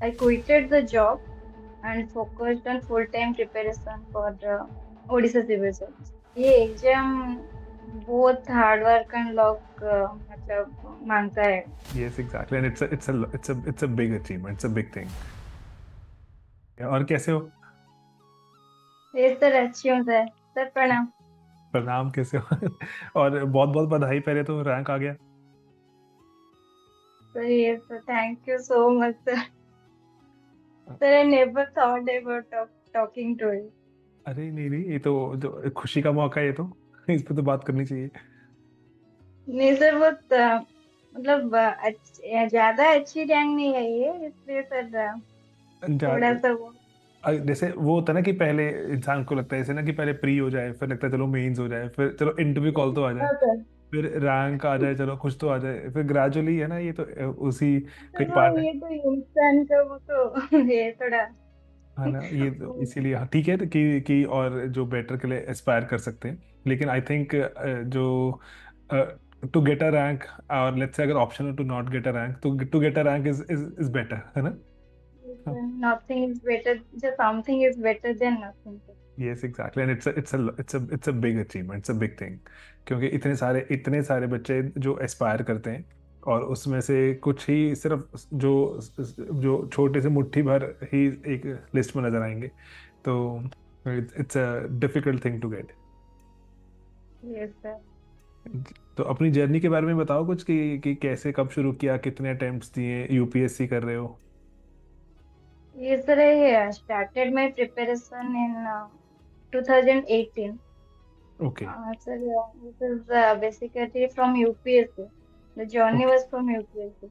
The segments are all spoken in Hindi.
I quitted the job and focused on full-time preparation for Odisha Civil Service. ये एग्जाम बहुत हार्ड वर्क एंड लक मतलब मांगता है। Yes, exactly. And it's a big achievement. It's a big thing. और कैसे हो? इस तरह अच्छी हूँ सर। सर प्रणाम। प्रणाम, कैसे हो? और बहुत बहुत बधाई, पहले तो रैंक आ गया। सर ये sir thank you so much sir. Sir I never thought about talking to you. अरे नहीं नहीं, ये तो जो खुशी का मौका है, ये तो इस पे तो बात करनी चाहिए। नहीं सर वो मतलब ज्यादा अच्छी रैंक नहीं आई है इसलिए सर थोड़ा जा- सा वो। जैसे वो होता है ना कि पहले इंसान को लगता है ऐसे ना कि पहले प्री हो जाए, फिर लगता है चलो मेंस हो जाए, फिर चलो इंटरव्यू कॉल तो आ जाए, हाँ सर। फिर रैंक आ जाए, चलो कुछ तो आ जाए, फिर ग्रेजुअली है ना, ये तो उसी सर कई वो पार्ट है। ये तो इंसान का वो तो ये थोड़ा। है ना, ये तो इसीलिए हाँ, ठीक है तो कि और जो बेटर के लिए एस्पायर कर सकते हैं। लेकिन आई थिंक जो टू गेट अ रैंक, और लेट्स से अगर ऑप्शन है to not get a rank, तो to get a rank is better, है ना? हाँ, Nothing is better, just something is better than nothing. Yes exactly, and it's a big achievement, it's a big thing. क्योंकि इतने सारे बच्चे जो एस्पायर करते हैं, और उसमें से कुछ ही सिर्फ जो जो छोटे से मुट्ठी भर ही एक लिस्ट में नजर आएंगे, तो it's a difficult thing to get. Yes, sir. तो अपनी जर्नी के बारे में बताओ कुछ, कि कैसे, कब शुरू किया, कितने अटेम्प्ट्स दिए, यूपीएससी कर रहे हो? Yes, sir. I started my preparation in 2018. Okay Sir, this is basically from UPSC. The journey okay was from UPSC.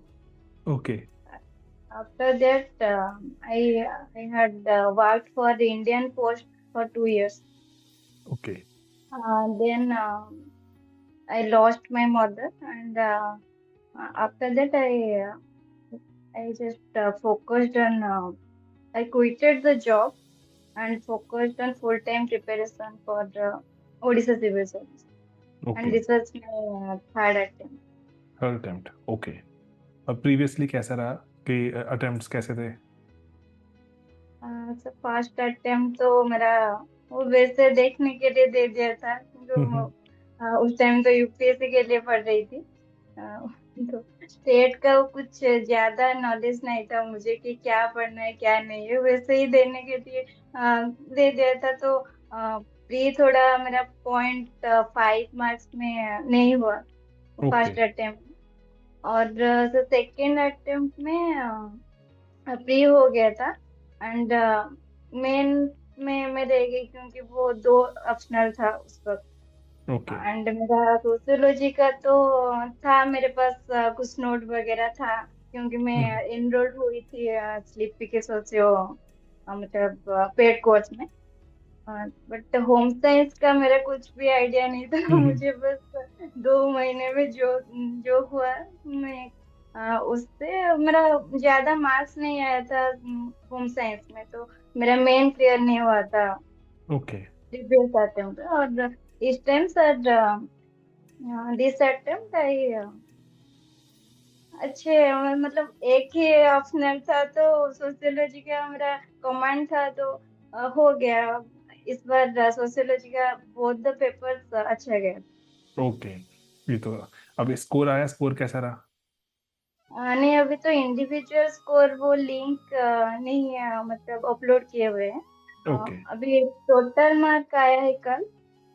Okay After that, I had worked for the Indian Post for 2 years. Okay Then I lost my mother, and after that I just focused on. I quitted the job and focused on full-time preparation for Odisha Civil Service. And okay. this was my third attempt. Third attempt, okay. और प्रीवियसली कैसा रहा, कि अटेम्प्ट्स कैसे थे? So फर्स्ट अटेम्प्ट तो मेरा वो वैसे देखने के लिए दे दिया था क्योंकि उस टाइम तो यूपीएससी के लिए पढ़ रही थी। तो स्टेट का वो कुछ ज्यादा नॉलेज नहीं था मुझे कि क्या पढ़ना है क्या नहीं है, वैसे ही देने के लिए दे दिया था। तो प्री थोड़ा मेरा 0.5 मार्क्स में नहीं हुआ ओके फर्स्ट अटेम्प्ट। और सेकेंड अटेम्प्ट में प्री हो गया था। एंड मेन में मैं रह गई क्योंकि वो दो ऑप्शनल था उस वक्त। ओके। एंड मेरा सोशियोलॉजी का तो था मेरे पास कुछ नोट वगैरह था क्योंकि मैं एनरोल्ड हुई थी स्लीपी के सोशियो मतलब पेड कोर्स में। बट होम साइंस का मेरा कुछ भी आइडिया नहीं था। मुझे बस 2 महीने में जो जो हुआ मैं उससे मेरा ज्यादा मार्क्स नहीं आया था होम साइंस में, तो मेरा मेन क्लियर नहीं हुआ था ओके प्रीवियस अटेम्प्ट। और इस टाइम सर दिस अटेम्प्ट आई अच्छे मतलब एक ही ऑप्शनल था तो सोशियोलॉजी का मेरा कमांड था तो हो गया। इस बार सोशियोलॉजी का बोथ द पेपर्स अच्छा गया। ओके। ये तो, अब स्कोर आया, स्कोर कैसा रहा? नहीं अभी तो इंडिविजुअल स्कोर वो लिंक नहीं मतलब अपलोड किए हुए हैं। ओके। अभी टोटल मार्क आया है कल।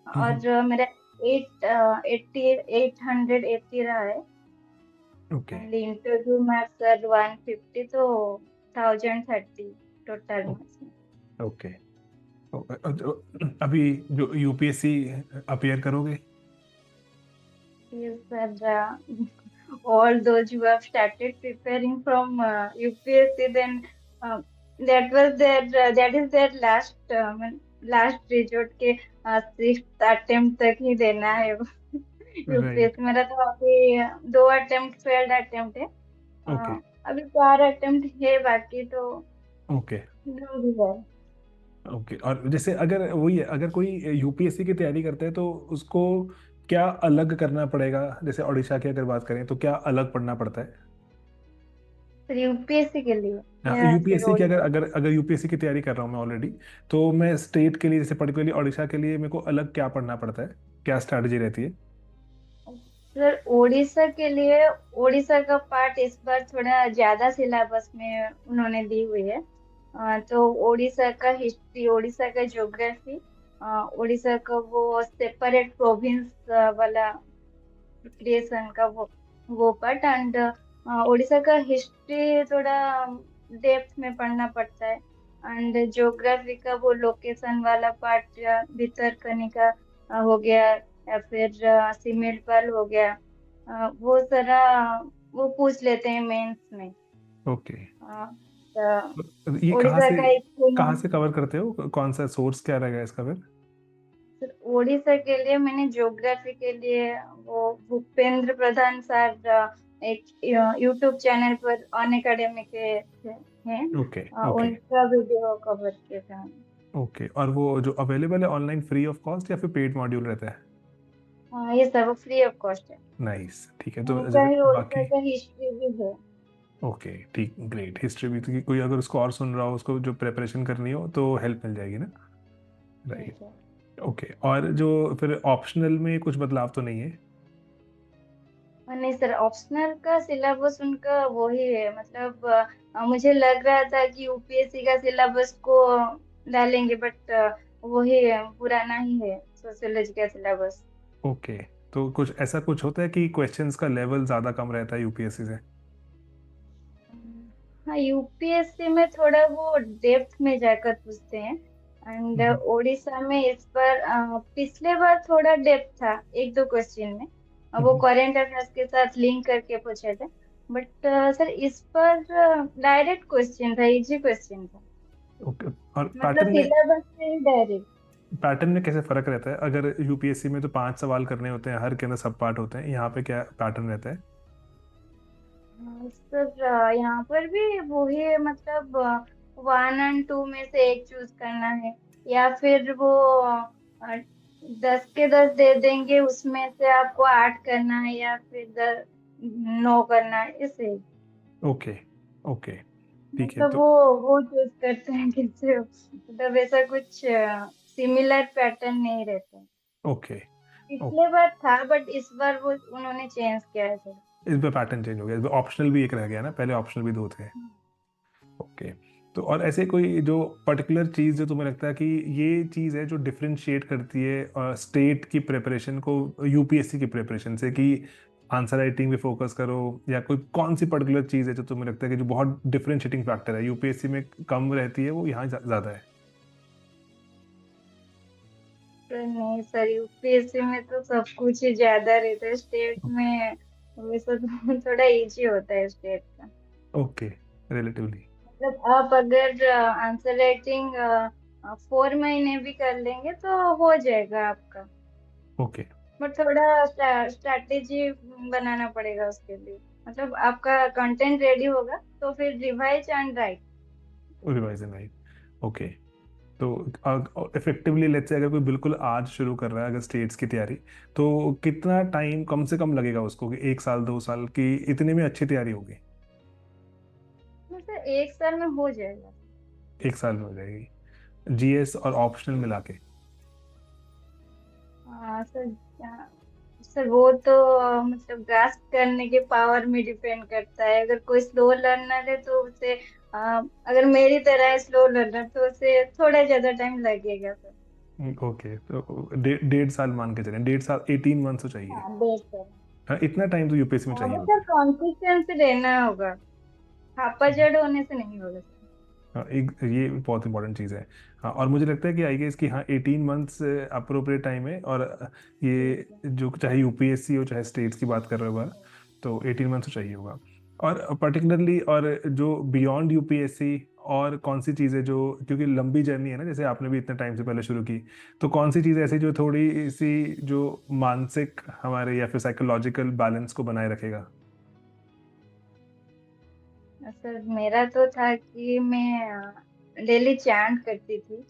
और मेरा 880 रहा है। Okay and interview marks sir 150 तो 1030 टोटल मार्क्स में। ओके। अभी जो यूपीएससी अपियर करोगे? Yes, sir. All those who have started preparing from UPSC, then that was their that is their last resort के सिक्स अटेम्प्ट तक ही देना है। राइट। यूपीएससी मेरा तो अभी दो अटेम्प्ट फेल्ड अटेम्प्ट है। ओके अभी 4 अटेम्प्ट है बाकी तो ओके दूंगी है। ओके। और जैसे अगर वही है, अगर कोई यूपीएससी की तैयारी करता है, तो उसको क्या अलग करना पड़ेगा? जैसे ओडिशा की अगर बात करें, तो क्या अलग पढ़ना पड़ता है? फिर यूपीएससी के लिए हाँ, या फिर यूपीएससी की अगर ओडिशा? अगर अगर यूपीएससी की तैयारी कर रहा हूँ मैं ऑलरेडी, तो मैं स्टेट के लिए, जैसे पर्टिकुलरली ओडिशा के लिए, मेरे को अलग क्या पढ़ना पड़ता है, क्या स्ट्रैटेजी रहती है? सर उड़ीसा के लिए, उड़ीसा का पार्ट इस बार थोड़ा ज्यादा सिलेबस में उन्होंने दी हुई है। तो उड़ीसा का हिस्ट्री, उड़ीसा का ज्योग्राफी, उड़ीसा का वो सेपरेट प्रोविंस वाला क्रिएशन का वो पार्ट, एंड उड़ीसा का हिस्ट्री थोड़ा डेप्थ में पढ़ना पड़ता है। एंड ज्योग्राफी का वो लोकेशन वाला पार्ट, भितरकनिका हो गया, या फिर सिमिलपाल हो गया, वो सारा वो पूछ लेते हैं मेंस में। ओके। तो तो ये उड़ीसा का एक कहाँ से कवर करते हो, कौन सा सोर्स क्या रहेगा इसका फिर? उड़ीसा के लिए मैंने ज्योग्राफी के लिए वो भूपेंद्र प्रधान सर, एक यूट्यूब चैनल पर अन अकेडमी के हैं, ओके। ओके। उनका वीडियो कवर किया था मैंने। ओके, और वो जो अवेलेबल है ऑनलाइन, फ्री ऑफ कॉस्ट या फिर पेड मॉड्यूल रहता है? ये सब वो फ्री ऑफ कॉस्ट है। नाइस, ठीक है। तो उनका जैसे ही उड़ीसा बाकी, का हिस्ट्री भी है। ओके ठीक, ग्रेट। हिस्ट्री भी तो, कोई अगर उसको और सुन रहा हो, उसको जो प्रिपरेशन करनी हो, तो हेल्प मिल जाएगी ना? राइट। ठीक है। ओके, और जो फिर ऑप्शनल में कुछ बदलाव तो नहीं है? नहीं सर, ऑप्शनल का सिलेबस उनका वही है, मतलब मुझे लग रहा था कि यूपीएससी का सिलेबस को डालेंगे, बट वही पुराना ही है सोशियोलॉजी का सिलेबस। ओके, तो कुछ ऐसा कुछ होता है कि क्वेश्चंस का लेवल ज़्यादा कम रहता है यूपीएससी से? हाँ, यूपीएससी में थोड़ा वो डेप्थ में जाकर पूछते हैं, एंड हम्म। ओडिशा में इस बार पिछले बार थोड़ा डेप्थ था एक दो क्वेश्चन में, वो हम्म। करंट अफेयर्स के साथ लिंक करके पूछे थे। बट सर इस बार डायरेक्ट क्वेश्चन था, इजी क्वेश्चन था, ओके, और मतलब सिलेबस से ही डायरेक्ट। पैटर्न में कैसे फर्क रहता है? अगर यूपीएससी में तो 5 सवाल करने होते हैं, हर के अंदर सब पार्ट होते हैं, यहाँ पे क्या पैटर्न रहता है? सर यहाँ पर भी वही है, मतलब 1 और 2 में से एक चूज करना है, या फिर वो 10 के 10 दे देंगे, उसमें से आपको 8 करना है, या फिर 9 करना है, इसे। ओके। ओके, ठीक है। मतलब तो वो चूज करते हैं कैसे, मतलब ऐसा कुछ सिमिलर पैटर्न नहीं रहता। ओके। ओ, पिछले बार था, बट इस बार वो उन्होंने चेंज किया है थोड़ा। इस पे पैटर्न चेंज हो गया, इस पे ऑप्शनल भी एक रह गया ना, पहले ऑप्शनल भी 2 थे। ओके। तो और ऐसे कोई जो पर्टिकुलर चीज़ जो तुम्हें लगता है कि ये चीज़ है जो डिफरेंशिएट करती है स्टेट की प्रिपरेशन को यूपीएससी की प्रिपरेशन से, कि आंसर राइटिंग पे फोकस करो, या कोई कौन सी पर्टिकुलर चीज़ है जो तुम्हें लगता है कि जो बहुत डिफरेंशिएटिंग फैक्टर है, यूपीएससी में कम रहती है, वो यहाँ ज़्यादा है? तो नहीं सर, यूपीएससी में तो सब कुछ ही ज्यादा रहता है, स्टेट में वैसे तो थोड़ा इजी होता है स्टेट का। Okay, relatively. मतलब आप अगर आंसर राइटिंग 4 महीने भी कर लेंगे तो हो जाएगा आपका, ओके, बट थोड़ा स्ट्रैटेजी बनाना पड़ेगा उसके लिए। मतलब आपका कंटेंट रेडी होगा तो फिर revise and right. Revision, right. Okay. तो इफेक्टिवली लेट्स से अगर कोई बिल्कुल आज शुरू कर रहा है अगर स्टेट्स की तैयारी, तो कितना टाइम कम से कम लगेगा उसको, कि 1 साल 2 साल की इतने में अच्छी तैयारी होगी? मतलब 1 साल में हो जाएगा। 1 साल में हो जाएगी, जीएस और ऑप्शनल मिला के? हाँ सर, सर वो तो मतलब ग्रास्प करने के पावर में डिपेंड करता है। अगर कोई स्लो लर्नर है तो उसे अगर मेरी तरह है स्लो लर्नर, तो उसे थोड़ा ज्यादा टाइम लगेगा सर। ओके, तो 1.5 साल मान के चलें, 1.5 साल, 18 मंथ्स तो चाहिए। हाँ बेहतर। हाँ, इतना टाइम तो यूपीएससी में हाँ चाहिए बस होता सर है। कॉन्सिस्टेंसी रहना होगा, हापाजड़ होने से नहीं होगा सर। हाँ, एक ये बहुत इंपॉर्टेंट चीज़ है। हाँ, और मुझे लगता है कि आई गेस कि हाँ, 18 मंथ्स अप्रोप्रिएट टाइम है। और ठीक ये है। जो चाहे यूपीएससी हो चाहे स्टेट्स की बात कर रहे हो, तो 18 मंथ्स तो चाहिए होगा। और पर्टिकुलरली, और जो बियॉन्ड यूपीएससी, और कौन सी चीज़ें जो, क्योंकि लंबी जर्नी है ना, जैसे आपने भी इतने टाइम से पहले शुरू की, तो कौन सी चीज़ ऐसी जो थोड़ी सी जो मानसिक हमारे या फिर साइकोलॉजिकल बैलेंस को बनाए रखेगा? सर मेरा तो था कि मैं डेली चैंट करती थी,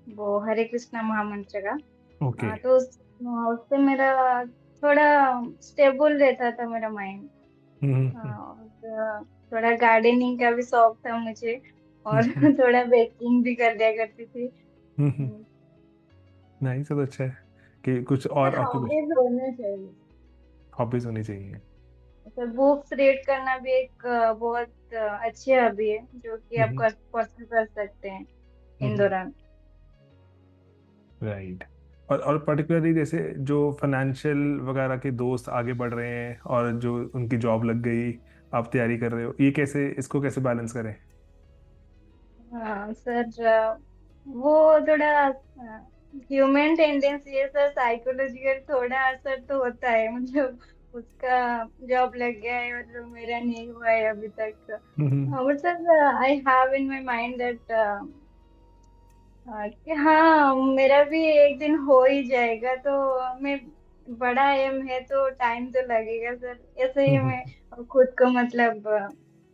वो हरे कृष्णा महामंत्र का। ओके। तो उससे मेरा थोड़ा स्टेबल रहता था मेरा माइंड। हम्म। हाँ, थोड़ा गार्डनिंग का भी शौक था मुझे, और हम्म थोड़ा बेकिंग भी कर लिया करती थी। हम्म। नहीं, सब अच्छा है कि कुछ और ऑक्यूपेशन, हॉबीज होने चाहिए। हॉबीज होनी चाहिए। तो बुक्स रीड करना भी एक बहुत अच्छी हॉबी है, जो कि आप हम्म परस्यू कर सकते हैं इन हम्म। दौरान। राइट। और पर्टिकुलरली जैसे जो फाइनेंशियल वगैरह के दोस्त आगे बढ़ रहे हैं और जो उनकी जॉब लग गई, आप तैयारी कर रहे हो, ये कैसे, इसको कैसे बैलेंस करें? हाँ सर, वो थोड़ा ह्यूमन टेंडेंसी है सर, साइकोलॉजिकल थोड़ा असर तो होता है, मतलब उसका जॉब लग गया है और मेरा नहीं हुआ है अभी तक। Hmm but sir, I have in my mind that कि हाँ मेरा भी एक दिन हो ही जाएगा, तो मैं बड़ा एम है तो टाइम तो लगेगा सर, ऐसे ही हम्म मैं खुद को मतलब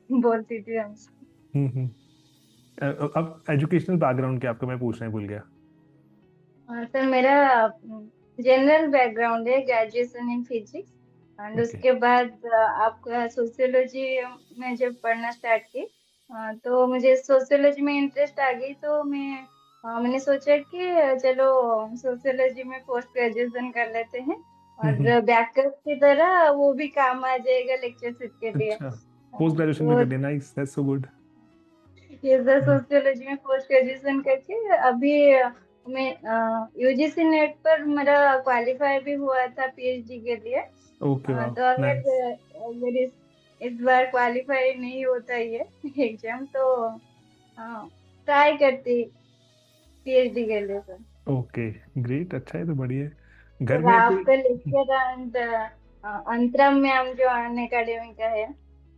बोलती थी हमसे। हम्म। अब एजुकेशनल बैकग्राउंड क्या आपका, मैं पूछना ही भूल गया। सर मेरा जनरल बैकग्राउंड है, graduation in physics. And okay. उसके बाद आपका सोशियोलॉजी में जब पढ़ना स्टार्ट की, तो मुझे सोशियोलॉजी में इंटरेस्ट आ गई, तो मैंने सोचा कि चलो सोशियोलॉजी में पोस्ट ग्रेजुएशन कर लेते हैं, हम्म। और बैकअप की तरह वो भी काम आ जाएगा लेक्चरशिप के लिए। अच्छा, पोस्ट ग्रेजुएशन भी तो कर लिया, नाइस, दैट्स सो गुड। ये सोशियोलॉजी में पोस्ट ग्रेजुएशन करके अभी मैं यूजीसी नेट पर मेरा क्वालिफाई भी हुआ था पीएचडी के लिए। ओके, वाह, तो नाइस। अगर इस बार क्वालिफाई नहीं होता ये एग्जाम, तो ट्राई करती पीएचडी के लिए सर। ओके, ग्रेट, अच्छा है, तो बढ़िया है। घर और में कोई? आपका लेक्चर एंड अंतरम मैम जो अन अकेडमी का है,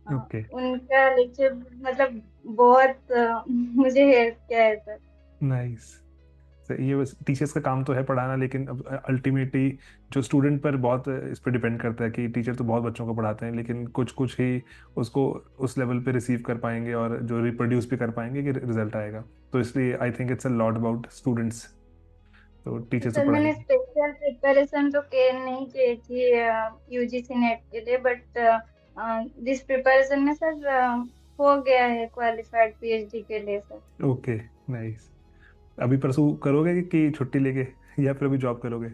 ओके, उनका लेक्चर मतलब बहुत मुझे हेल्प किया है सर। नाइस। ये बस टीचर्स का काम तो है पढ़ाना, लेकिन अब अल्टीमेटली जो स्टूडेंट पर बहुत इस पर डिपेंड करता है कि टीचर तो बहुत बच्चों को पढ़ाते हैं, लेकिन कुछ कुछ ही उसको उस लेवल पे रिसीव कर पाएंगे और जो रिप्रोड्यूस भी कर पाएंगे कि रिजल्ट आएगा। तो इसलिए I think it's a lot about students, तो टीचर्स तो सर मैंने पढ़ाएंगे। स्पेशल प्रिपरेशन तो के नहीं की थी यूजीसी नेट के लिए, बट दिस प्रिपरेशन में सर हो गया है क्वालिफाइड पीएचडी के लिए सर। Okay, nice. अभी परसों करोगे कि छुट्टी लेके, या फिर अभी जॉब करोगे?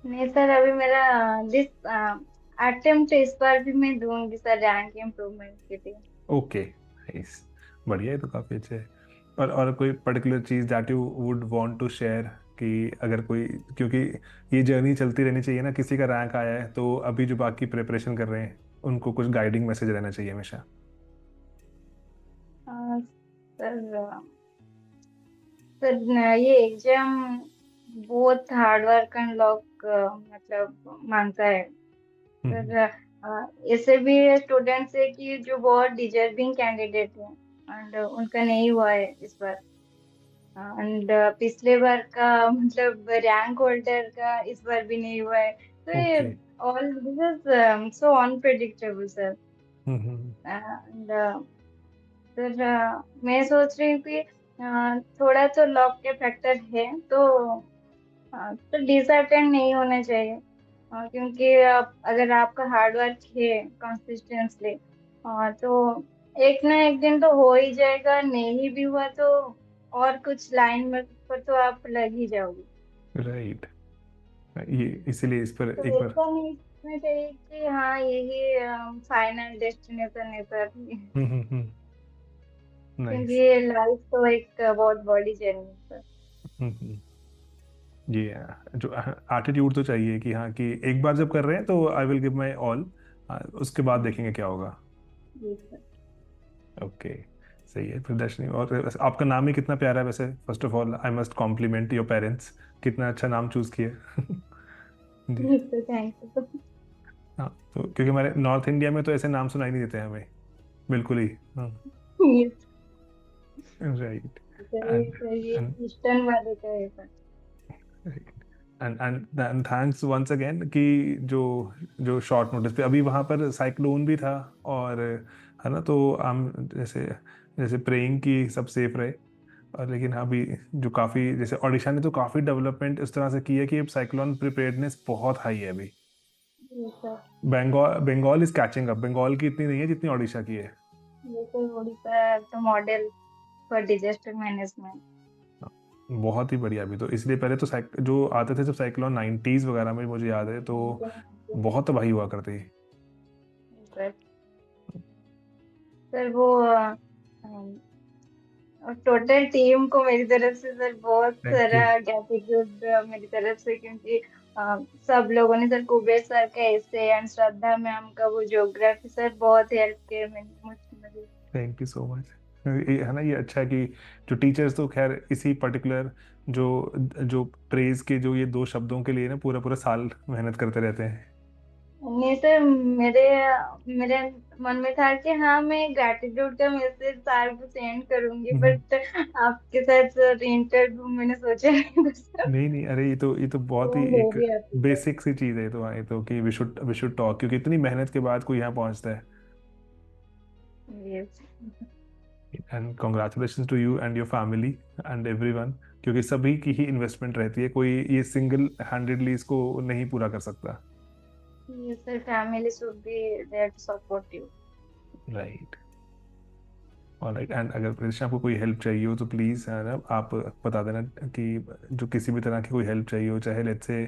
नहीं सर, अभी मेरा दिस अटेम्प्ट इस बार भी मैं दूंगी सर, रैंक इम्प्रूवमेंट के लिए। ओके, नाइस, बढ़िया है, तो काफ़ी अच्छा है। और कोई पर्टिकुलर चीज़ that you would want to share, कि अगर कोई, क्योंकि ये जर्नी चलती रहनी चाहिए ना, किसी का रैंक आया है तो अभी जो बाकी प्रिपरेशन कर रहे हैं उनको कुछ गाइडिंग मैसेज रहना चाहिए हमेशा। सर सर ये एग्जाम बहुत हार्ड वर्क एंड लॉक मतलब मांगता है हम्म सर। ऐसे भी स्टूडेंट्स है कि जो बहुत डिजर्विंग कैंडिडेट है, एंड उनका नहीं हुआ है इस बार। एंड पिछले बार का मतलब रैंक होल्डर का इस बार भी नहीं हुआ है, तो ये okay. All this is so unpredictable sir. Hmm and sir मैं सोच रही हूँ कि थोड़ा तो लॉक के फैक्टर है, तो डिसअटेंड नहीं होना चाहिए। क्योंकि अगर आपका हार्डवर्क है कंसिस्टेंटली, तो एक ना एक दिन तो हो ही जाएगा, नहीं भी हुआ तो और कुछ लाइन में पर तो आप लग ही जाओगे। राइट। ये इसीलिए इस पर तो एक बार। ऐसा नहीं सोचना चाहिए कि हाँ यही फाइनल डेस्टिनेशन है सर, नाइस। क्योंकि लाइफ तो एक बहुत बड़ी जर्नी है सर। ये जो एटीट्यूड तो चाहिए कि हाँ, कि एक बार जब कर रहे हैं तो I will give my all, उसके बाद देखेंगे क्या होगा। जी सर। ओके, सही है प्रदर्शनी। और वैसे आपका नाम ही कितना प्यारा है वैसे, first of all I must compliment your parents, कितना अच्छा नाम चूज किया। जी। जी सर, थैंक यू। हाँ, तो क्योंकि हमारे नॉर्थ इंडिया में तो ऐसे नाम सुनाई नहीं देते हैं हमें, बिल्कुल ही। हाँ, राइट। एंड सर ये एंड ईस्टर्न वाले का है सर। एंड थैंक्स वंस अगेन कि जो जो शॉर्ट नोटिस पे अभी वहाँ पर साइक्लोन भी था, और है ना, तो हम जैसे जैसे प्रेइंग की सब सेफ रहे। और लेकिन अभी जो काफ़ी, जैसे ओडिशा ने तो काफ़ी डेवलपमेंट इस तरह से की है कि अब साइक्लोन प्रिपेयर्डनेस बहुत हाई है अभी। ये sir. Bengal Bengal is catching up, Bengal की इतनी नहीं है जितनी ओडिशा की है। ये सर उड़ीसा तो मॉडल फॉर डिजास्टर मैनेजमेंट। बहुत ही बढ़िया। अभी तो इसलिए पहले तो जो आते थे जब साइक्लोन 90s वगैरह में, मुझे याद है तो बहुत तबाही हुआ करती। सर सर वो टोटल टीम को मेरी तरफ से सर बहुत थैंक सारा यू। ग्रेटिट्यूड मेरी तरफ से, क्योंकि सब लोगों ने सर, कुबेर सर का ऐसे एंड श्रद्धा मैम का वो ज्योग्राफी सर बहुत हेल्प किया मुझे। Thank you so much. ये है ना, ये अच्छा है कि जो टीचर्स तो खैर इसी पर्टिकुलर जो जो प्रेज के जो ये दो शब्दों के लिए ना पूरा पूरा साल मेहनत करते रहते हैं। नहीं सर, मेरे मेरे मन में था कि हाँ मैं ग्रेटिट्यूड का मैसेज सर को सेंड करूंगी, हम्म। बट आपके साथ सर इंटरव्यू मैंने सोचा नहीं था सर। नहीं नहीं, अरे ये तो बहुत ही तो एक वेरी हैप्पी सर। बेसिक सी चीज है। तो हाँ, ये तो कि वी शुड टॉक, क्योंकि इतनी मेहनत के बाद कोई यहाँ पहुंचता है। Yes. And congratulation to you and your family and everyone, क्योंकि सभी की ही इन्वेस्टमेंट रहती है, कोई ये सिंगल हैंडेडली इसको नहीं पूरा कर सकता। Yes sir, family should be there to support you. Right. Alright. And अगर कृष्णा आपको कोई हेल्प चाहिए हो तो प्लीज़ है ना, आप बता देना कि जो किसी भी तरह की कोई हेल्प चाहिए हो, चाहे लेट्स से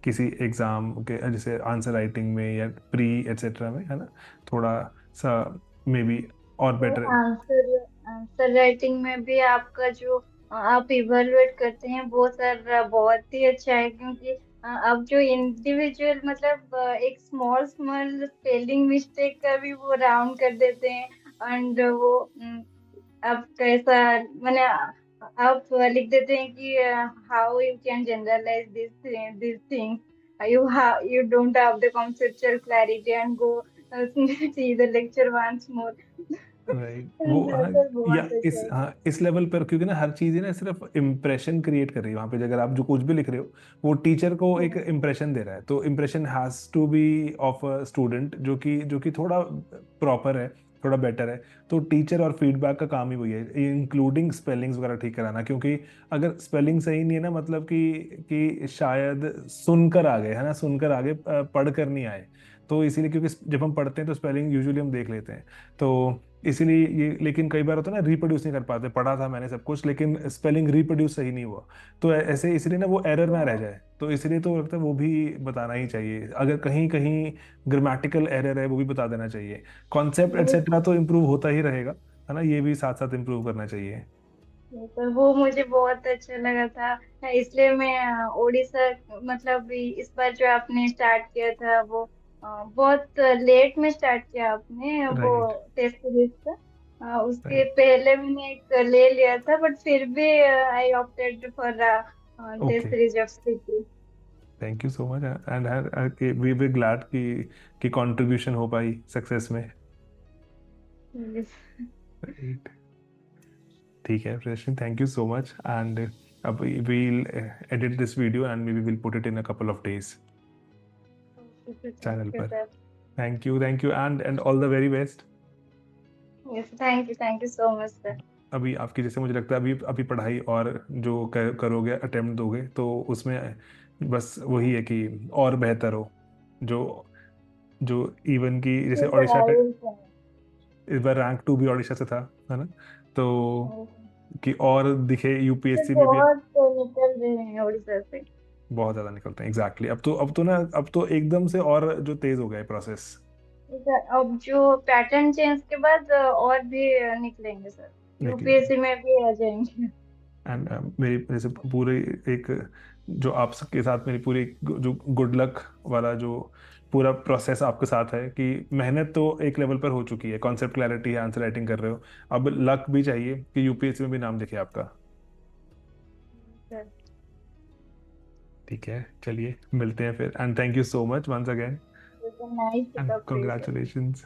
किसी एग्ज़ाम के जैसे आंसर राइटिंग में या प्री एटसेट्रा में, है ना, थोड़ा सा मे बी और sir better. Answer answer writing में भी आपका जो आप इवेलुएट करते हैं वो सर बहुत ही अच्छा है, क्योंकि अब जो इंडिविजुअल मतलब एक स्मॉल स्मॉल स्पेलिंग मिस्टेक का भी वो राउंड कर देते हैं। एंड वो अब कैसा, मैंने आप लिख देते हैं कि how you can generalise this things, you don't have the conceptual clarity and go see the lecture once more. Right. वो हाँ, सर या बहुत अच्छा इस है। हाँ इस लेवल पर, क्योंकि ना हर चीज़ है ना सिर्फ इम्प्रेशन क्रिएट कर रही है वहाँ पे। अगर आप जो कुछ भी लिख रहे हो वो टीचर को एक इम्प्रेशन दे रहा है, तो impression has to be of a student जो कि थोड़ा प्रॉपर है, थोड़ा बेटर है। तो टीचर और फीडबैक का काम ही वही है, इंक्लूडिंग स्पेलिंग्स वगैरह ठीक कराना। क्योंकि अगर स्पेलिंग सही नहीं है ना, मतलब कि शायद सुनकर आ गए, है ना, सुनकर आगे पढ़ कर नहीं आए। तो इसीलिए, क्योंकि जब हम पढ़ते हैं तो स्पेलिंग यूजुअली हम देख लेते हैं। तो इसीलिए ये, लेकिन कई बार होता है ना रिप्रोड्यूस नहीं कर पाते, पढ़ा था मैंने सब कुछ लेकिन स्पेलिंग रिप्रोड्यूस सही नहीं हुआ। तो ऐसे इसलिए ना वो एरर ना रह जाए, तो इसलिए तो लगता है वो भी बताना ही चाहिए। अगर कहीं कहीं ग्रामेटिकल एरर है वो भी बता देना चाहिए। कॉन्सेप्ट एटसेट्रा तो इम्प्रूव होता ही रहेगा, है ना, ये भी साथ साथ इम्प्रूव करना चाहिए। तो वो मुझे बहुत अच्छा लगा था, इसलिए मैं उड़ीसा मतलब इस बार जो आपने स्टार्ट किया था वो बहुत लेट में स्टार्ट किया आपने वो राइट। टेस्ट सीरीज का। उसके राइट। पहले मैंने एक ले लिया था, बट फिर भी I opted for test okay. Series of CP. Thank you so much. And we we glad कि कंट्रीब्यूशन हो पाई सक्सेस में। राइट। ठीक है प्रदर्शन, thank you so much. And अब we'll edit this video and maybe we'll put it in a couple of days thank channel you पर। Sir. Thank you and all the very best. Yes, thank you so much sir. अभी आपकी जैसे मुझे लगता है अभी अभी पढ़ाई और जो करोगे, अटेम्प्ट दोगे, तो उसमें बस वही है कि और बेहतर हो। जो जो इवन की जैसे सर ओडिशा आई का विल इस बार रैंक 2 भी ओडिशा से था, है ना, तो कि और दिखे सर, यूपीएससी में भी। बहुत निकल रहे हैं उड़ीसा से। बहुत ज्यादा निकलते हैं एग्जैक्टली। अब तो ना, अब तो एकदम से और जो तेज हो गया है प्रोसेस। सर अब जो पैटर्न चेंज के बाद और भी निकलेंगे सर, निकलेंगे। यूपीएससी में भी आ जाएंगे। एंड मेरी जैसे पूरे एक जो आप सबके साथ मेरी पूरी जो गुड लक वाला जो पूरा प्रोसेस आपके साथ है, कि मेहनत तो एक लेवल पर हो चुकी है, कॉन्सेप्ट क्लैरिटी है, आंसर राइटिंग कर रहे हो। अब लक भी चाहिए कि यूपीएससी में भी नाम दिखे आपका। सर ठीक है, चलिए मिलते हैं फिर। And thank you so much once again nice to and talk to you sir. Congratulations.